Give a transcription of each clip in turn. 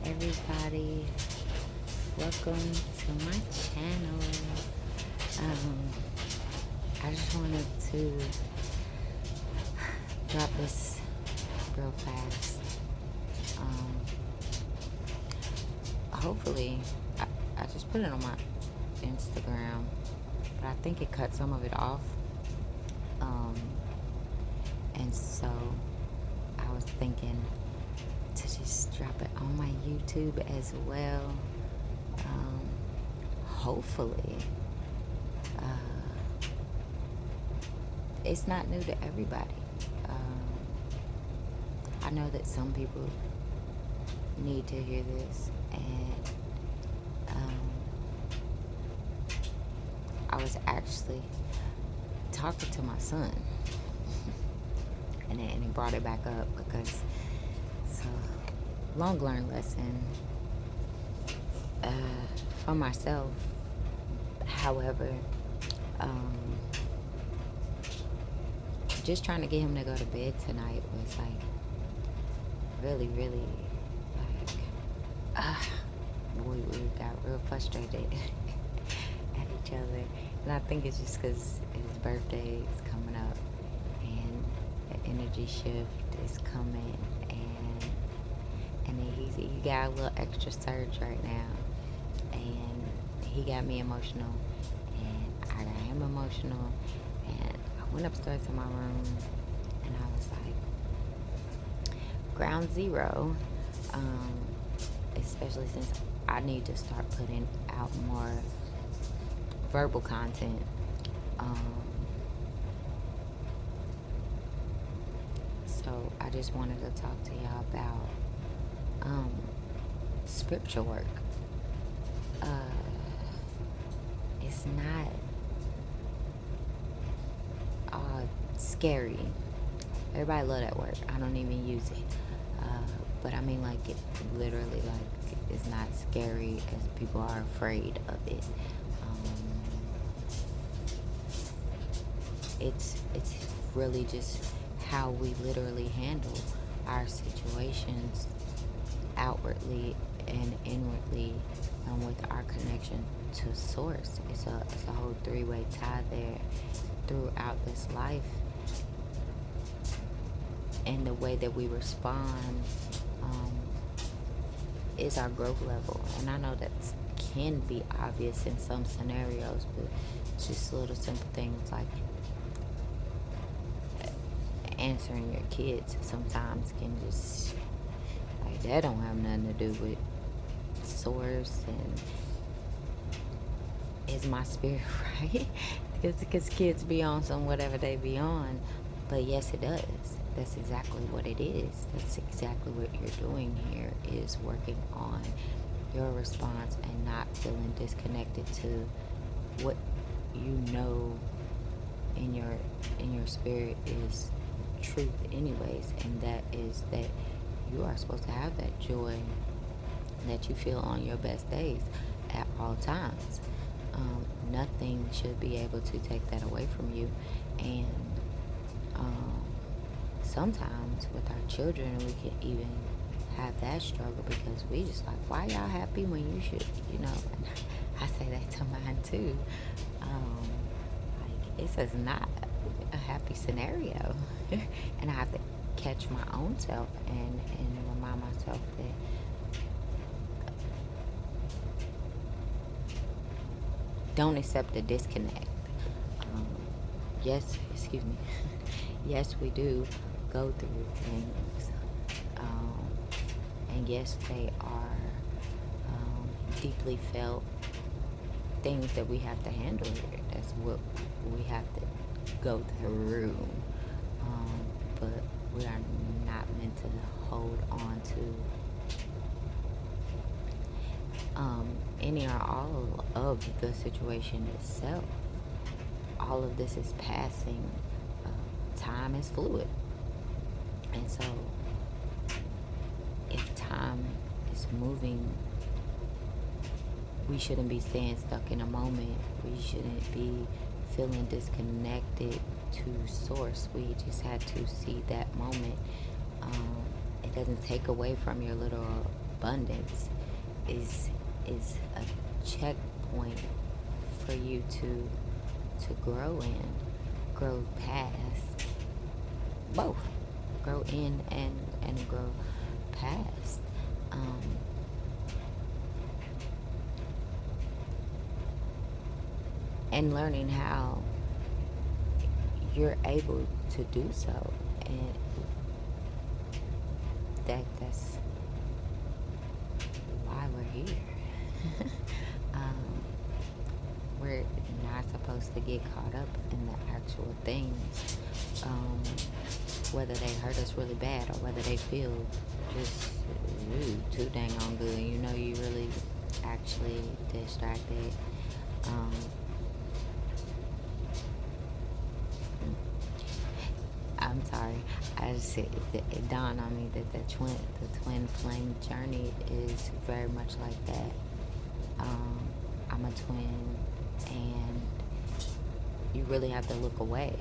everybody? Welcome to my channel. Um, I just wanted to drop this real fast. Hopefully, I just put it on my Instagram, but I think it cut some of it off. And so I was thinking to just drop it on my YouTube as well. Hopefully, it's not new to everybody. I know that some people need to hear this, and I was actually talking to my son, and he brought it back up because it's a long learned lesson for myself. However, just trying to get him to go to bed tonight was like really like we got real frustrated at each other, and I think it's just because his birthday is coming up and the energy shift is coming, and he got a little extra surge right now, and he got me emotional and I got him emotional, and I went upstairs to my room and I was like, ground zero, especially since I need to start putting out more verbal content. So I just wanted to talk to y'all about spiritual work. It's not scary. Everybody love that word. I don't even use it. But I mean, like, it literally, like, it's not scary as people are afraid of it. It's really just how we literally handle our situations outwardly and inwardly, and with our connection to source. It's a whole three-way tie there throughout this life, and the way that we respond is our growth level. And I know that can be obvious in some scenarios, but just little simple things like answering your kids sometimes can just, like, that don't have nothing to do with source and is my spirit right? Because kids be on some whatever they be on, but yes, it does. That's exactly what it is. That's exactly what you're doing here, is working on your response and not feeling disconnected to what you know in your spirit is truth anyways, and that is that you are supposed to have that joy that you feel on your best days at all times. Nothing should be able to take that away from you. And sometimes with our children, we can even have that struggle because we just like, why y'all happy when you should, and I say that to mine too. Like, it's just not a happy scenario. And I have to catch my own self and remind myself that don't accept the disconnect. Yes, excuse me. Yes, we do go through things. And yes, they are deeply felt things that we have to handle here. That's what we have to go through. But we are not meant to hold on to any or all of the situation itself. All of this is passing. Time is fluid. And so if time is moving, we shouldn't be staying stuck in a moment. We shouldn't be feeling disconnected to source. We just had to see that moment. It doesn't take away from your literal abundance is a checkpoint for you to grow in, grow past both, grow in and grow past. And learning how you're able to do so, and that's why we're here. um, we're not supposed to get caught up in the actual things, whether they hurt us really bad or whether they feel just too dang on good. You know, you really actually distracted. I'm sorry. It dawned on me that the twin flame journey is very much like that. I'm a twin, and you really have to look away,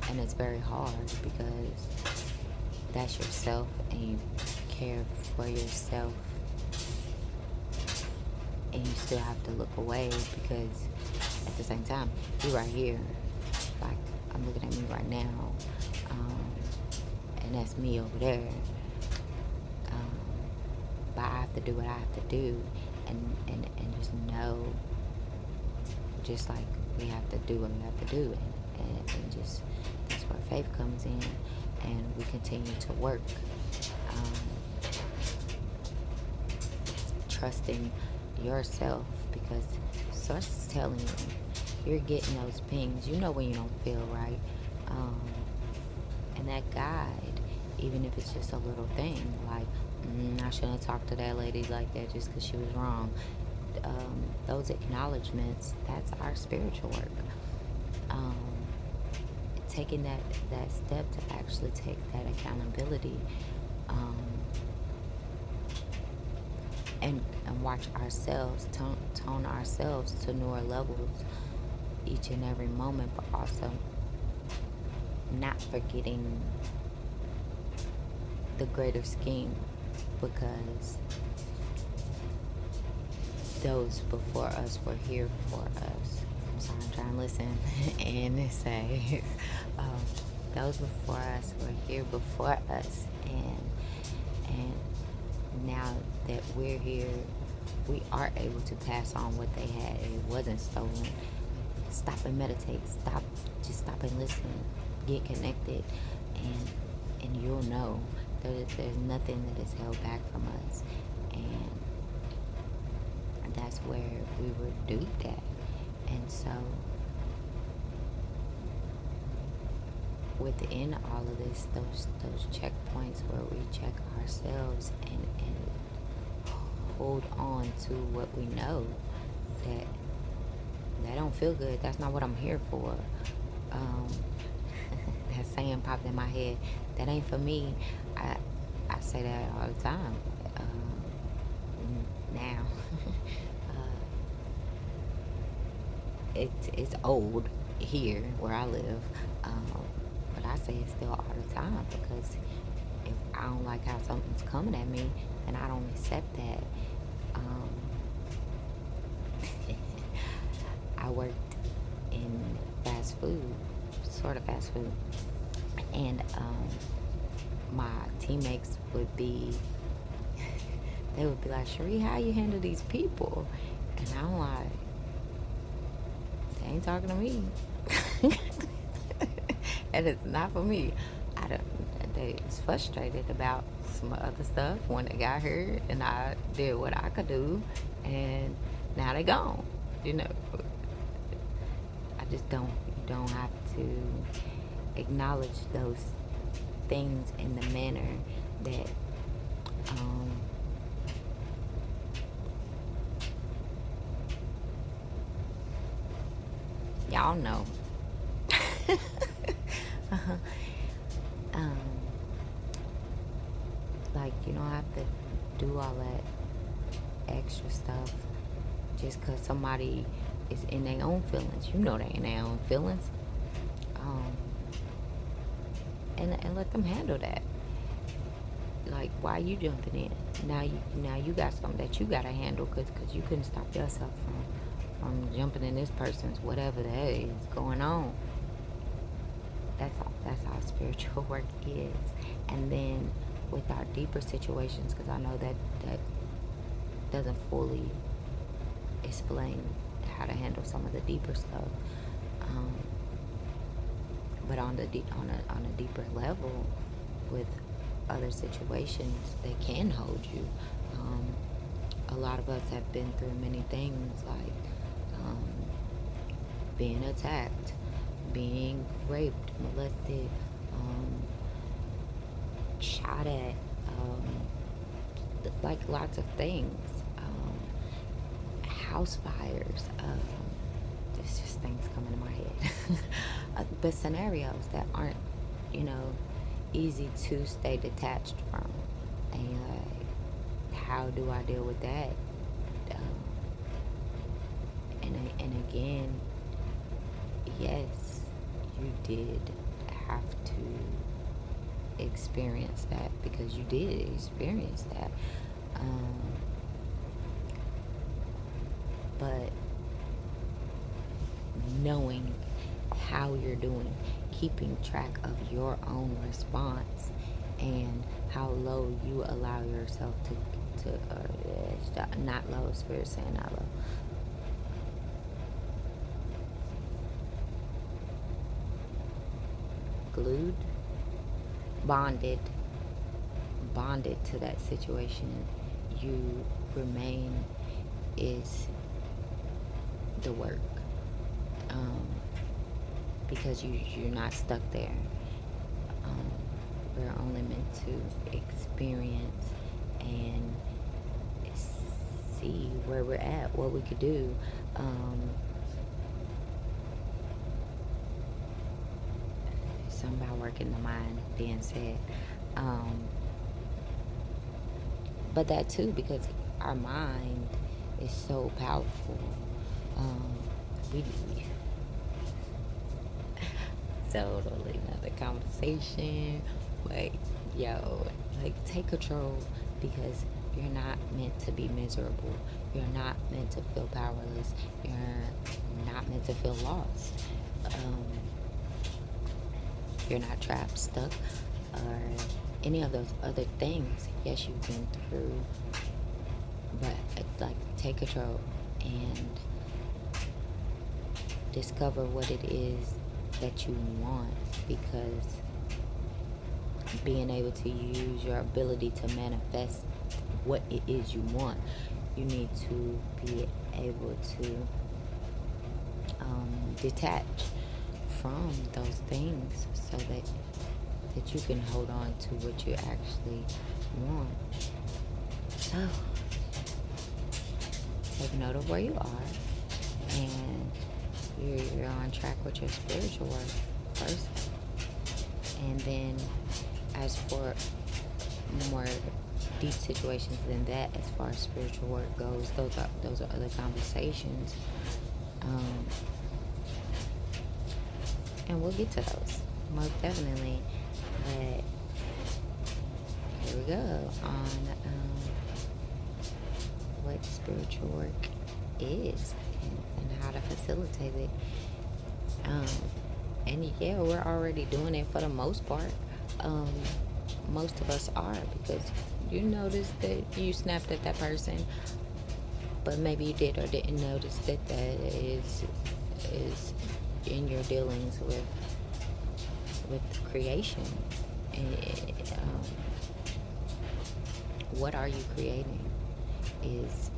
and it's very hard because that's yourself, and you care for yourself, and you still have to look away because at the same time you're right here. Like, I'm looking at me right now, and that's me over there. But I have to do what I have to do, and just know, just like we have to do what we have to do, and just that's where faith comes in, and we continue to work, trusting yourself, because source is telling you. You're getting those pings. You know when you don't feel right. And that guide, even if it's just a little thing, like, I shouldn't have talked to that lady like that just because she was wrong. Those acknowledgments, that's our spiritual work. Taking that step to actually take that accountability, and watch ourselves, tone ourselves to newer levels each and every moment, but also not forgetting the greater scheme, because those before us were here for us. I'm sorry, I'm trying to listen and say, those before us were here before us, and now that we're here, we are able to pass on what they had. It wasn't stolen. Stop and meditate. Just stop and listen. Get connected, and you'll know there's nothing that is held back from us, and that's where we were duped at. And so, within all of this, those checkpoints where we check ourselves and hold on to what we know, that don't feel good. That's not what I'm here for. That saying popped in my head. That ain't for me. I say that all the time. Now, it's old here where I live, but I say it still all the time, because if I don't like how something's coming at me, and I don't accept that. I worked in fast food, sort of fast food, and my teammates would be, they would be like, Cherie, how you handle these people? And I'm like, they ain't talking to me. And it's not for me. They was frustrated about some other stuff when they got here, and I did what I could do, and now they gone. You know, I just don't have to acknowledge those things in the manner that y'all know. Like, you don't have to do all that extra stuff just because somebody is in their own feelings. You know they in their own feelings. And let them handle that. Like, why you jumping in? Now you got something that you gotta handle because you couldn't stop yourself from jumping in this person's whatever that is going on. That's how spiritual work is. And then with our deeper situations, because I know that doesn't fully explain how to handle some of the deeper stuff. Um, but on a deeper level, with other situations, they can hold you. Um, a lot of us have been through many things, like being attacked, being raped, molested, um, shot at, like lots of things. House fires. There's just things coming to my head. But scenarios that aren't, you know, easy to stay detached from. And how do I deal with that? And again, yes, you did have to experience that because you did experience that. But knowing how you're doing, keeping track of your own response, and how low you allow yourself to not low, spirit saying not low. Glued, bonded to that situation, you remain is the work. Because you're not stuck there. We're only meant to experience and see where we're at, what we could do. Something about working the mind being said. But that too, because our mind is so powerful. We totally another conversation. But yo, like, take control, because you're not meant to be miserable. You're not meant to feel powerless. You're not meant to feel lost. You're not trapped, stuck, or any of those other things. Yes, you've been through, but like, take control and discover what it is that you want, because being able to use your ability to manifest what it is you want, you need to be able to detach from those things so that you can hold on to what you actually want. So take note of where you are, and you're on track with your spiritual work first. And then as for more deep situations than that, as far as spiritual work goes, those are other conversations. And we'll get to those, most definitely. But here we go on what spiritual work is and how to facilitate it. And yeah, we're already doing it for the most part. Most of us are, because you noticed that you snapped at that person, but maybe you did or didn't notice that is in your dealings with creation. And what are you creating is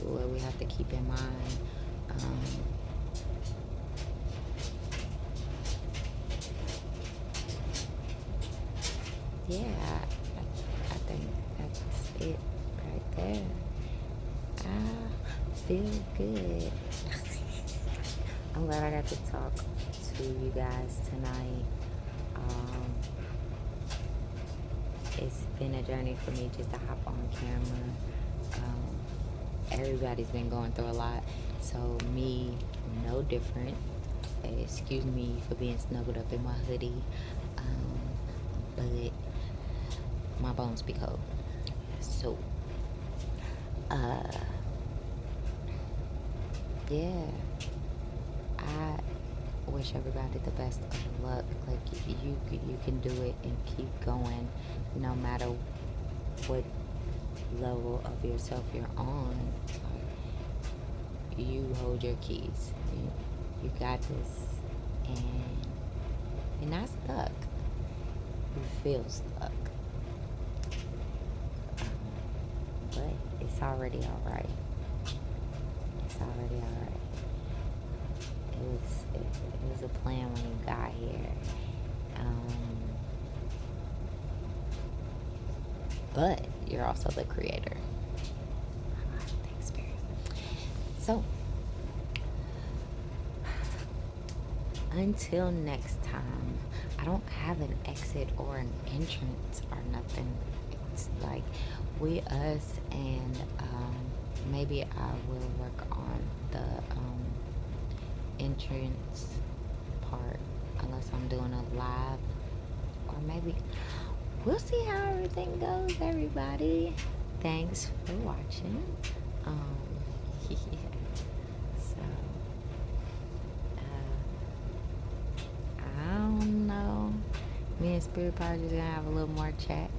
what we have to keep in mind. Yeah, I think that's it right there. I feel good. I'm glad I got to talk to you guys tonight. It's been a journey for me just to hop on camera. Everybody's been going through a lot, so me, no different. Excuse me for being snuggled up in my hoodie, but my bones be cold. So, uh, yeah, I wish everybody the best of luck. Like you can do it and keep going, no matter what level of yourself you're on. Like, you hold your keys. You got this, and you're not stuck. You feel stuck, but it's already all right. It's already all right. It was a plan when you got here. But you're also the creator. Thanks, Spirit. So, until next time, I don't have an exit or an entrance or nothing. It's like we, us, and maybe I will work on the entrance part unless I'm doing a live, or maybe we'll see how everything goes, everybody. Thanks for watching. Yeah. So, I don't know. Me and Spirit probably just gonna have a little more chat